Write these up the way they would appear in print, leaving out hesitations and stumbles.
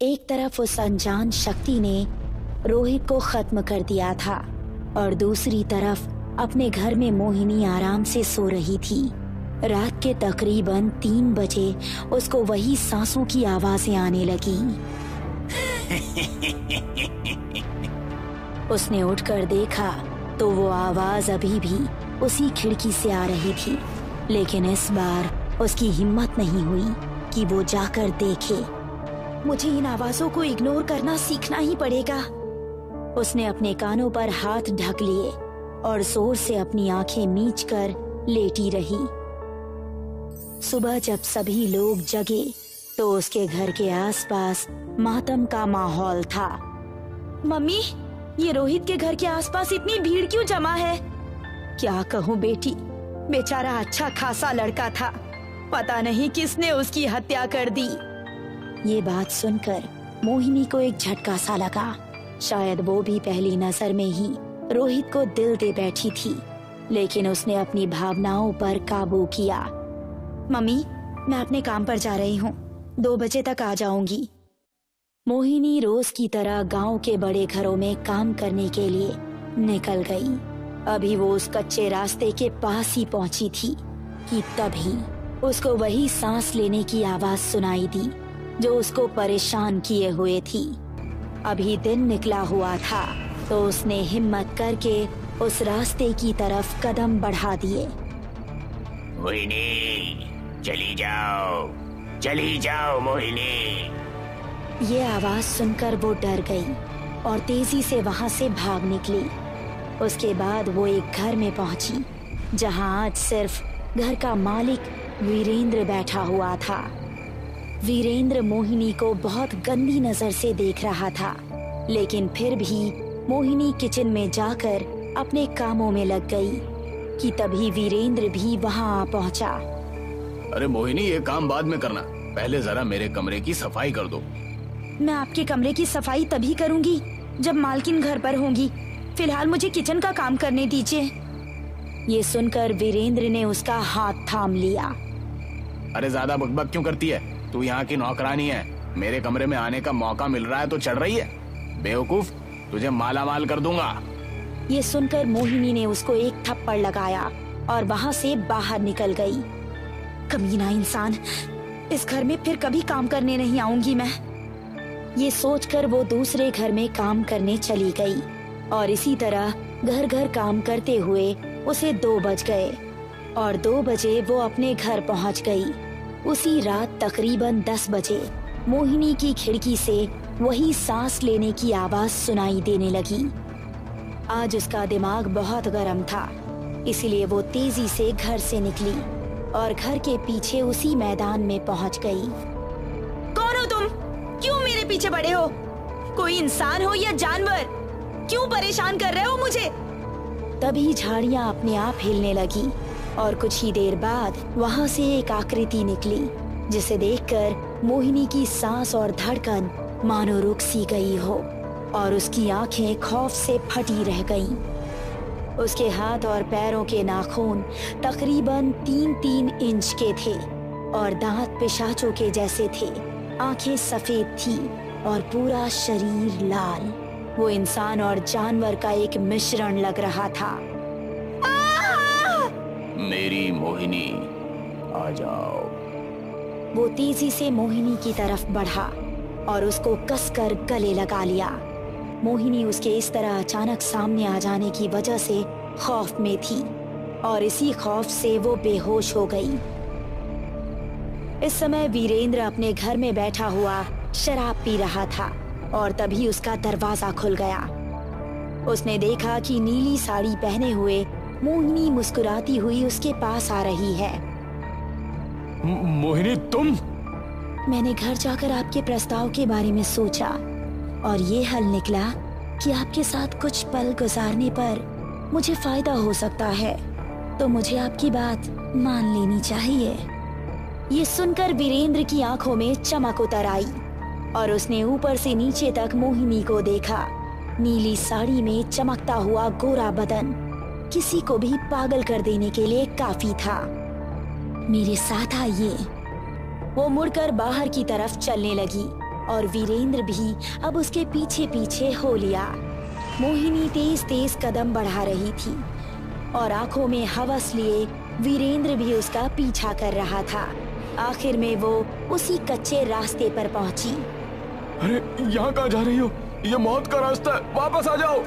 एक तरफ उस अनजान शक्ति ने रोहित को खत्म कर दिया था और दूसरी तरफ अपने घर में मोहिनी आराम से सो रही थी। रात के तकरीबन 3 बजे उसको वही सांसों की आवाजें आने लगी। उसने उठकर देखा तो वो आवाज अभी भी उसी खिड़की से आ रही थी, लेकिन इस बार उसकी हिम्मत नहीं हुई कि वो जाकर देखे। मुझे इन आवाजों को इग्नोर करना सीखना ही पड़ेगा। उसने अपने कानों पर हाथ ढक लिए और जोर से अपनी आंखें मीचकर लेटी रही। सुबह जब सभी लोग जगे तो उसके घर के आसपास मातम का माहौल था। मम्मी, ये रोहित के घर के आसपास इतनी भीड़ क्यों जमा है? क्या कहूँ बेटी, बेचारा अच्छा खासा लड़का था, पता नहीं किसने उसकी हत्या कर दी। ये बात सुनकर मोहिनी को एक झटका सा लगा। शायद वो भी पहली नजर में ही रोहित को दिल दे बैठी थी, लेकिन उसने अपनी भावनाओं पर काबू किया। मम्मी, मैं अपने काम पर जा रही हूँ, 2 बजे तक आ जाऊंगी। मोहिनी रोज की तरह गांव के बड़े घरों में काम करने के लिए निकल गई। अभी वो उस कच्चे रास्ते के पास ही पहुंची थी कि तभी उसको वही सांस लेने की आवाज सुनाई दी जो उसको परेशान किए हुए थी। अभी दिन निकला हुआ था तो उसने हिम्मत करके उस रास्ते की तरफ कदम बढ़ा दिए। मोहिनी, चली जाओ मोहिनी। ये आवाज सुनकर वो डर गई और तेजी से वहां से भाग निकली। उसके बाद वो एक घर में पहुंची जहां आज सिर्फ घर का मालिक वीरेंद्र बैठा हुआ था। वीरेंद्र मोहिनी को बहुत गंदी नजर से देख रहा था, लेकिन फिर भी मोहिनी किचन में जाकर अपने कामों में लग गई कि तभी वीरेंद्र भी वहां आ पहुंचा। अरे मोहिनी, ये काम बाद में करना, पहले जरा मेरे कमरे की सफाई कर दो। मैं आपके कमरे की सफाई तभी करूंगी जब मालकिन घर पर होंगी। फिलहाल मुझे किचन का काम करने दीजिए। ये सुनकर वीरेंद्र ने उसका हाथ थाम लिया। अरे ज्यादा बकबक क्यों करती है? तू यहाँ की नौकरानी है, मेरे कमरे में आने का मौका मिल रहा है तो चढ़ रही है। बेवकूफ, तुझे माला माल कर दूंगा। ये सुनकर मोहिनी ने उसको एक थप्पड़ लगाया और वहाँ से बाहर निकल गई। कमीना इंसान, इस घर में फिर कभी काम करने नहीं आऊंगी मैं। ये सोचकर वो दूसरे घर में काम करने चली गई और इसी तरह घर घर काम करते हुए उसे 2 बज गए और 2 बजे वो अपने घर पहुंच गई। उसी रात तकरीबन 10 बजे मोहिनी की खिड़की से वही सांस लेने की आवाज सुनाई देने लगी। आज उसका दिमाग बहुत गर्म था, इसलिए वो तेजी से घर से निकली और घर के पीछे उसी मैदान में पहुंच गई। कौन हो तुम? क्यों मेरे पीछे पड़े हो? कोई इंसान हो या जानवर? क्यों परेशान कर रहे हो मुझे? तभी झाड़ियां अपने आप हिलने लगी और कुछ ही देर बाद वहां से एक आकृति निकली, जिसे देखकर मोहिनी की सांस और धड़कन मानो रुक सी गई हो और उसकी आंखें खौफ से फटी रह गईं। उसके हाथ और पैरों के नाखून तकरीबन 3-3 इंच के थे और दांत पिशाचों के जैसे थे। आंखें सफेद थी और पूरा शरीर लाल। वो इंसान और जानवर का एक मिश्रण लग रहा था। मेरी मोहिनी, आ जाओ। वो तेजी से मोहिनी की तरफ बढ़ा और उसको कसकर गले लगा लिया। मोहिनी उसके इस तरह अचानक सामने आ जाने की वजह से खौफ में थी और इसी खौफ से वो बेहोश हो गई। इस समय वीरेंद्र अपने घर में बैठा हुआ शराब पी रहा था और तभी उसका दरवाजा खुल गया। उसने देखा कि नीली साड़ी पहने हुए मोहिनी मुस्कुराती हुई उसके पास आ रही है। मोहिनी, तुम? मैंने घर जाकर आपके प्रस्ताव के बारे में सोचा और ये हल निकला कि आपके साथ कुछ पल गुजारने पर मुझे फायदा हो सकता है, तो मुझे आपकी बात मान लेनी चाहिए। ये सुनकर वीरेंद्र की आंखों में चमक उतर आई और उसने ऊपर से नीचे तक मोहिनी को देखा। नीली साड़ी में चमकता हुआ गोरा बदन किसी को भी पागल कर देने के लिए काफी था। मेरे साथ आइए। वो मुड़कर बाहर की तरफ चलने लगी और वीरेंद्र भी अब उसके पीछे पीछे हो लिया। मोहिनी तेज तेज कदम बढ़ा रही थी और आंखों में हवस लिए वीरेंद्र भी उसका पीछा कर रहा था। आखिर में वो उसी कच्चे रास्ते पर पहुंची। अरे यहाँ कहाँ जा रही हो? ये मौत का रास्ता है, वापस आ जाओ।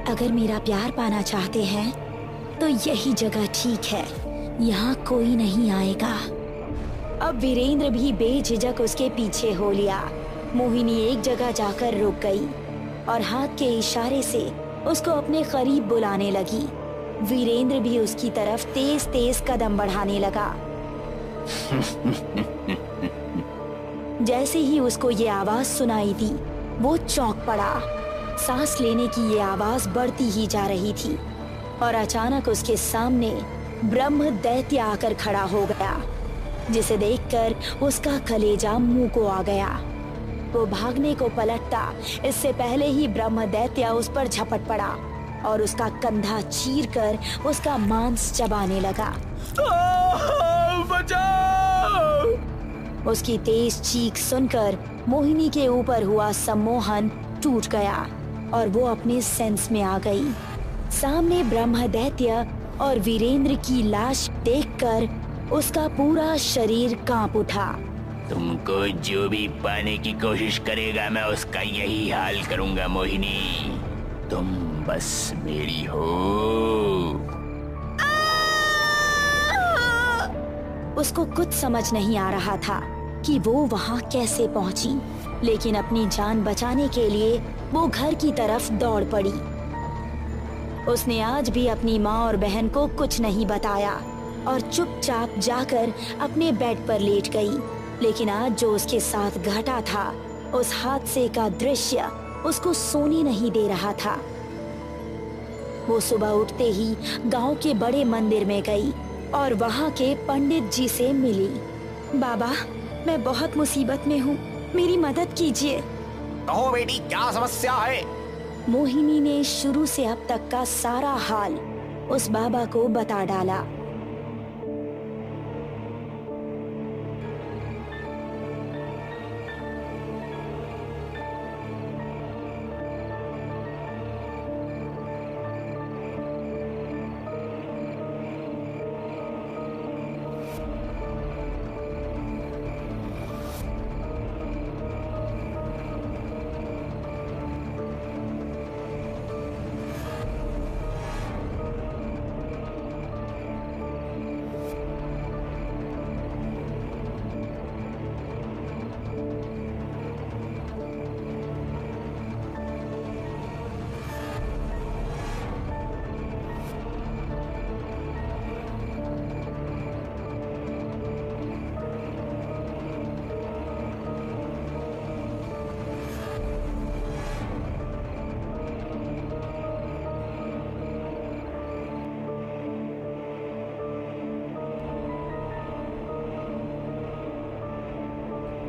अगर मेरा प्यार पाना चाहते हैं तो यही जगह ठीक है, यहाँ कोई नहीं आएगा। अब वीरेंद्र भी बेझिझक उसके पीछे हो लिया। मोहिनी एक जगह जाकर रुक गई और हाथ के इशारे से उसको अपने करीब बुलाने लगी। वीरेंद्र भी उसकी तरफ तेज तेज कदम बढ़ाने लगा। जैसे ही उसको ये आवाज सुनाई दी, वो चौंक पड़ा। सांस लेने की ये आवाज बढ़ती ही जा रही थी और अचानक उसके सामने ब्रह्म दैत्य आकर खड़ा हो गया, जिसे देखकर उसका कलेजा मुंह को आ गया। वो भागने को पलटता, इससे पहले ही ब्रह्म दैत्य उस पर झपट पड़ा और उसका कंधा चीरकर उसका मांस चबाने लगा। बचाओ! उसकी तेज चीख सुनकर मोहिनी के ऊपर हुआ सम्मोहन टूट गया और वो अपने सेंस में आ गई। सामने ब्रह्म दैत्य और वीरेंद्र की लाश देखकर उसका पूरा शरीर कांप उठा। तुमको जो भी पाने की कोशिश करेगा मैं उसका यही हाल करूंगा मोहिनी, तुम बस मेरी हो। उसको कुछ समझ नहीं आ रहा था कि वो वहाँ कैसे पहुंची, लेकिन अपनी जान बचाने के लिए वो घर की तरफ दौड़ पड़ी। उसने आज भी अपनी माँ और बहन को कुछ नहीं बताया और चुपचाप जाकर अपने बेड पर लेट गई। लेकिन आज जो उसके साथ घटा था, उस हादसे का दृश्य उसको सोने नहीं दे रहा था। वो सुबह उठते ही गांव के बड़े मंदिर में गई और वहाँ के पंडित जी से मिली। बाबा, मैं बहुत मुसीबत में हूँ, मेरी मदद कीजिए। कहो बेटी, क्या समस्या है? मोहिनी ने शुरू से अब तक का सारा हाल उस बाबा को बता डाला।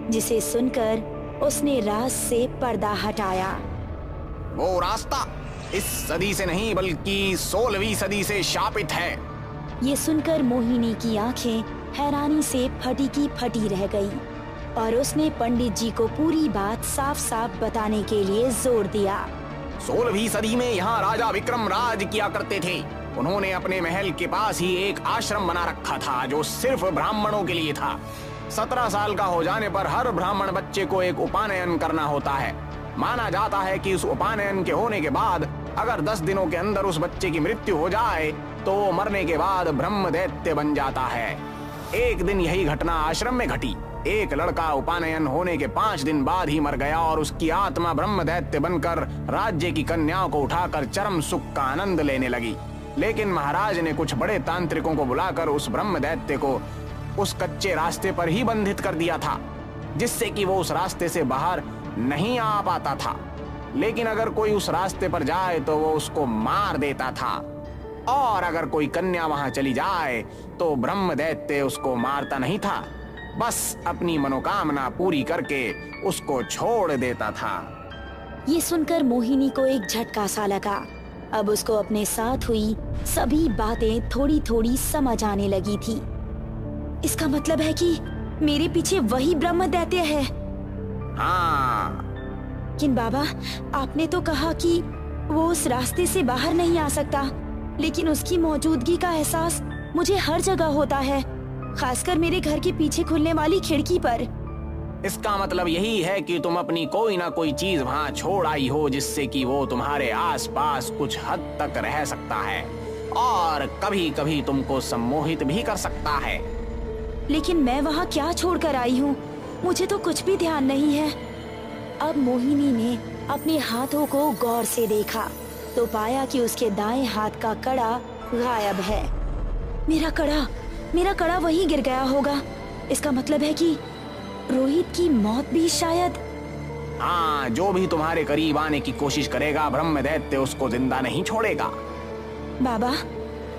जिसे सुनकर उसने राज से पर्दा हटाया। वो रास्ता इस सदी से नहीं बल्कि 16वीं सदी से शापित है। ये सुनकर मोहिनी की आंखें हैरानी से फटी की फटी रह गई और उसने पंडित जी को पूरी बात साफ साफ बताने के लिए जोर दिया। 16वीं सदी में यहाँ राजा विक्रम राज किया करते थे। उन्होंने अपने महल के पास ही एक आश्रम बना रखा था जो सिर्फ ब्राह्मणों के लिए था। 17 साल का हो जाने पर हर ब्राह्मण बच्चे को एक उपानयन करना होता है। माना जाता है कि उस उपानयन के होने के बाद अगर 10 दिनों के अंदर उस बच्चे की मृत्यु हो जाए तो वो मरने के बाद ब्रह्म दैत्य बन जाता है। एक दिन यही घटना आश्रम में घटी। एक लड़का उपानयन होने के 5 दिन बाद ही मर गया और उसकी आत्मा ब्रह्म दैत्य बनकर राज्य की कन्याओं को उठाकर चरम सुख का आनंद लेने लगी। लेकिन महाराज ने कुछ बड़े तांत्रिकों को बुलाकर उस ब्रह्म दैत्य को उस कच्चे रास्ते पर ही बंधित कर दिया था, जिससे कि वो उस रास्ते से बाहर नहीं आ पाता था। लेकिन अगर कोई उस रास्ते पर जाए तो वो उसको मार देता था, और अगर कोई कन्या वहां चली जाए तो ब्रह्म दैत्य उसको मारता नहीं था, बस अपनी मनोकामना पूरी करके उसको छोड़ देता था। ये सुनकर मोहिनी को एक झटका सा लगा। अब उसको अपने साथ हुई सभी बातें थोड़ी थोड़ी समझ आने लगी थी। इसका मतलब है कि मेरे पीछे वही ब्रह्म दैत्य है। हाँ। लेकिन बाबा, आपने तो कहा कि वो उस रास्ते से बाहर नहीं आ सकता, लेकिन उसकी मौजूदगी का एहसास मुझे हर जगह होता है, खासकर मेरे घर के पीछे खुलने वाली खिड़की पर। इसका मतलब यही है कि तुम अपनी कोई ना कोई चीज वहाँ छोड़ आई हो, जिससे कि वो तुम्हारे आसपास कुछ हद तक रह सकता है और कभी कभी तुमको सम्मोहित भी कर सकता है। लेकिन मैं वहाँ क्या छोड़ कर आई हूँ, मुझे तो कुछ भी ध्यान नहीं है। अब मोहिनी ने अपने हाथों को गौर से देखा तो पाया कि उसके दाएं हाथ का कड़ा गायब है। मेरा कड़ा वहीं गिर गया होगा। इसका मतलब है कि रोहित की मौत भी शायद। हाँ, जो भी तुम्हारे करीब आने की कोशिश करेगा, ब्रह्म दैत्य उसको जिंदा नहीं छोड़ेगा। बाबा,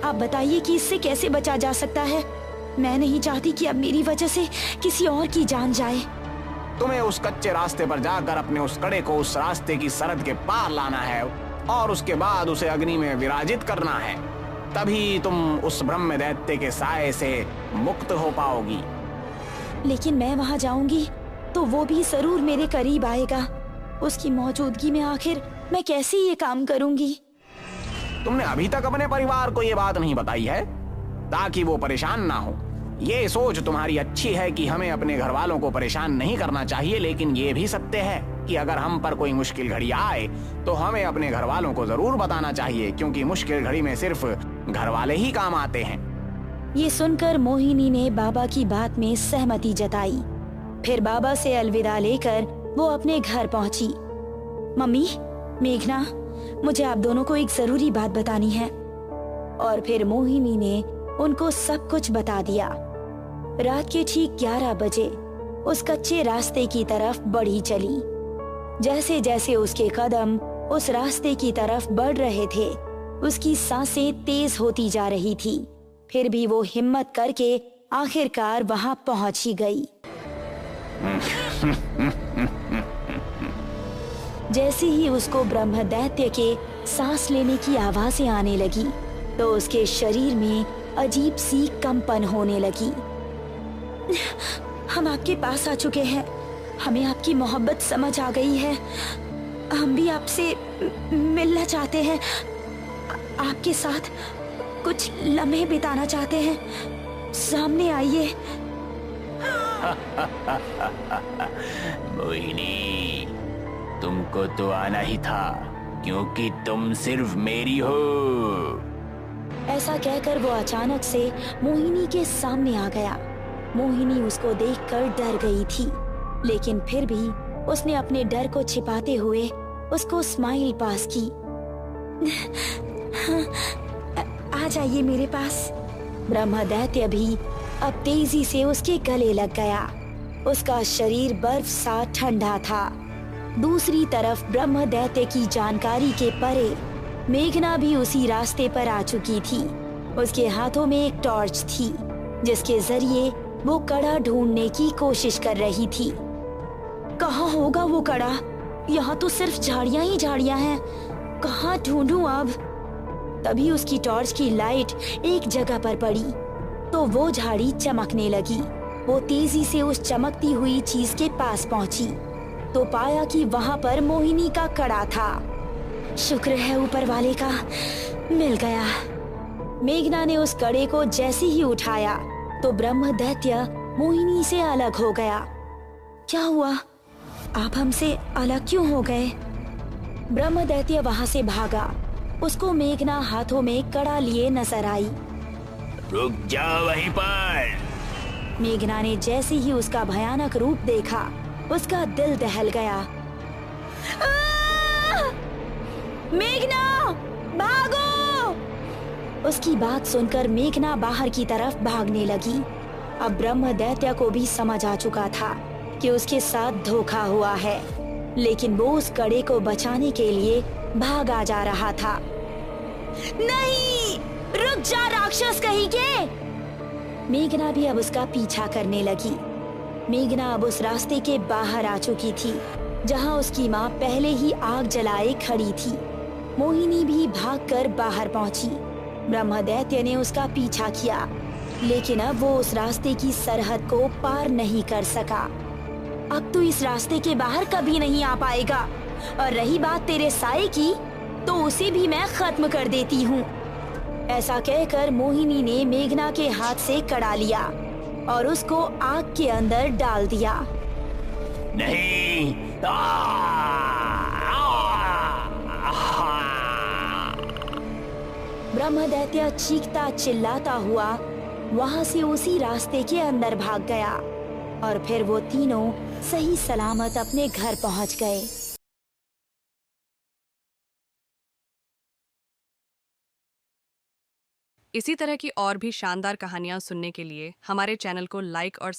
आप बताइए कि इससे कैसे बचा जा सकता है। मैं नहीं चाहती कि अब मेरी वजह से किसी और की जान जाए। तुम्हें उस कच्चे रास्ते पर जाकर अपने उस कड़े को उस रास्ते की सरहद के पार लाना है और उसके बाद उसे अग्नि में विराजित करना है। तभी तुम उस ब्रह्म दैत्य के साए से मुक्त हो पाओगी। लेकिन मैं वहाँ जाऊंगी तो वो भी जरूर मेरे करीब आएगा। उसकी मौजूदगी में आखिर मैं कैसे ये काम करूंगी? तुमने अभी तक अपने परिवार को ये बात नहीं बताई है ताकि वो परेशान ना हो। ये सोच तुम्हारी अच्छी है कि हमें अपने घर वालों को परेशान नहीं करना चाहिए, लेकिन ये भी सत्य है कि अगर हम पर कोई मुश्किल घड़ी आए तो हमें अपने घर वालों को जरूर बताना चाहिए, क्योंकि मुश्किल घड़ी में सिर्फ घर वाले ही काम आते हैं। ये सुनकर मोहिनी ने बाबा की बात में सहमति जताई। फिर बाबा से अलविदा लेकर वो अपने घर पहुंची। मम्मी, मेघना, मुझे आप दोनों को एक जरूरी बात बतानी है। और फिर मोहिनी ने उनको सब कुछ बता दिया। रात के ठीक 11 बजे उस कच्चे रास्ते की तरफ बढ़ी चली। जैसे जैसे उसके कदम उस रास्ते की तरफ बढ़ रहे थे, उसकी सांसें तेज होती जा रही थी। फिर भी वो हिम्मत करके आखिरकार वहां पहुंच ही गई। जैसे ही उसको ब्रह्म दैत्य के सांस लेने की आवाजें आने लगी तो उसके शरीर में अजीब सी कंपन होने लगी। हम आपके पास आ चुके हैं, हमें आपकी मोहब्बत समझ आ गई है, हम भी आपसे मिलना चाहते हैं, आपके साथ कुछ लम्हे बिताना चाहते हैं, सामने आइए। मोहिनी, तुमको तो आना ही था, क्योंकि तुम सिर्फ मेरी हो। ऐसा कहकर वो अचानक से मोहिनी के सामने आ गया। मोहिनी उसको देखकर डर गई थी, लेकिन फिर भी उसने अपने डर को छिपाते हुए उसको स्माइल पास की। आ जाइए मेरे पास। ब्रह्म दैत्य भी अब तेजी से उसके गले लग गया। उसका शरीर बर्फ सा ठंडा था। दूसरी तरफ ब्रह्म दैत्य की जानकारी के परे मेघना भी उसी रास्ते पर आ चुकी थी। उसके हाथों में एक टॉर्च थी, जिसके जरिए वो कड़ा ढूंढने की कोशिश कर रही थी। कहाँ होगा वो कड़ा? यहाँ तो सिर्फ झाड़ियाँ ही झाड़ियाँ हैं, कहाँ ढूंढूं अब? तभी उसकी टॉर्च की लाइट एक जगह पर पड़ी तो वो झाड़ी चमकने लगी। वो तेजी से उस चमकती हुई चीज के पास पहुंची तो पाया कि वहां पर मोहिनी का कड़ा था। शुक्र है ऊपर वाले का, मिल गया। मेघना ने उस कड़े को जैसे ही उठाया तो ब्रह्म दैत्य मोहिनी से अलग हो गया। क्या हुआ? आप हमसे अलग क्यों हो गए? ब्रह्म दैत्य वहां से भागा। उसको मेघना हाथों में कड़ा लिए नजर आई। रुक जाओ वहीं पर। मेघना ने जैसे ही उसका भयानक रूप देखा, उसका दिल दहल गया। मेघना, भागो! उसकी बात सुनकर मेघना बाहर की तरफ भागने लगी। अब ब्रह्म दैत्य को भी समझ आ चुका था कि उसके साथ धोखा हुआ है, लेकिन वो उस कड़े को बचाने के लिए भागा जा रहा था। नहीं, रुक जा राक्षस कहीं के! मेघना भी अब उसका पीछा करने लगी। मेघना अब उस रास्ते के बाहर आ चुकी थी, जहां उसकी माँ पहले ही आग जलाए खड़ी थी। मोहिनी भी भागकर बाहर पहुंची। ब्रह्म दैत्य ने उसका पीछा किया, लेकिन अब वो उस रास्ते की सरहद को पार नहीं कर सका। अब तू इस रास्ते के बाहर कभी नहीं आ पाएगा। और रही बात तेरे साए की, तो उसे भी मैं खत्म कर देती हूँ। ऐसा कहकर मोहिनी ने मेघना के हाथ से कड़ा लिया और उसको आग के अंदर डाल दिया। नहीं। ब्रह्मदैत्य चीखता चिल्लाता हुआ वहां से उसी रास्ते के अंदर भाग गया और फिर वो तीनों सही सलामत अपने घर पहुंच गए। इसी तरह की और भी शानदार कहानियाँ सुनने के लिए हमारे चैनल को लाइक और